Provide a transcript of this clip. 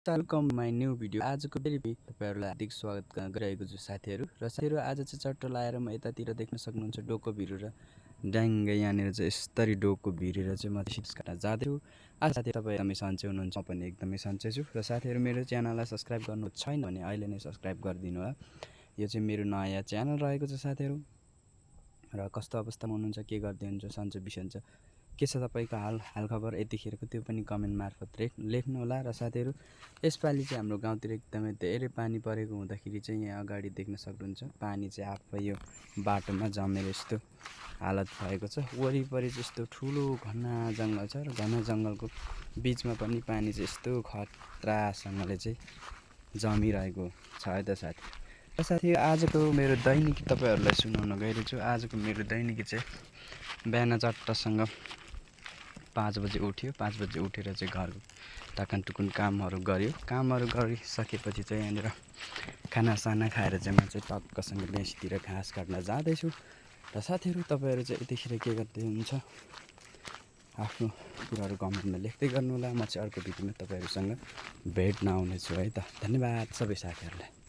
Welcome my new video. आजको फेरि तपाईँहरूलाई हार्दिक स्वागत गरिरहेको छु साथीहरू। र साथीहरू आज चाहिँ चट्ट लाएर म यतातिर देख्न सक्नुहुन्छ डोको भिरेर ड्याङ्गै यहाँनिर चाहिँ यस्तरी डोको भिरेर चाहिँ म सिप्स काट्न जाँदैछु। आज साथी तपाईँ एकदमै सन्चै हुनुहुन्छ, म पनि एकदमै सन्चै छु। र साथीहरू मेरो च्यानललाई सब्सक्राइब गर्नु छैन भने अहिले नै सब्सक्राइब गरिदिनु होला। यो चाहिँ मेरो नयाँ च्यानल रहेको छ साथीहरू। र कस्तो अवस्थामा हुनुहुन्छ, के गर्दै हुनुहुन्छ, सन्चो बिसन्चो के छ तपाईँको हालखबर यतिखेरको त्यो पनि कमेन्ट मार्फत लेख्नु होला। र साथीहरू यसपालि चाहिँ हाम्रो गाउँतिर एकदमै धेरै पानी परेको हुँदाखेरि चाहिँ यहाँ अगाडि देख्न सक्नुहुन्छ पानी चाहिँ आफै यो बाटोमा जमेर यस्तो हालत भएको छ। वरिपरि चाहिँ यस्तो ठुलो घना जङ्गल छ र घना जङ्गलको बिचमा पनि पानी चाहिँ यस्तो खतरासँगले चाहिँ जमिरहेको छ है त साथी। र साथी आजको मेरो दैनिकी तपाईँहरूलाई सुनाउन गइरहेको छु। आजको मेरो दैनिकी चाहिँ बिहान चट्टसँग 5 बजे उठ्यो। 5 बजे उठेर चाहिँ घरको टाकन टुकुन कामहरू गरिसकेपछि चाहिँ यहाँनिर खानासाना खाएर चाहिँ म चाहिँ टक्कसँग बेसीतिर घाँस काट्न जाँदैछु। र साथीहरू तपाईँहरू चाहिँ यतिखेर के गर्दै हुनुहुन्छ, आफ्नो कुराहरू कमेन्टमा लेख्दै गर्नु होला। म चाहिँ अर्को भिडियोमा तपाईँहरूसँग भेट्न आउनेछु है त। धन्यवाद सबै साथीहरूलाई।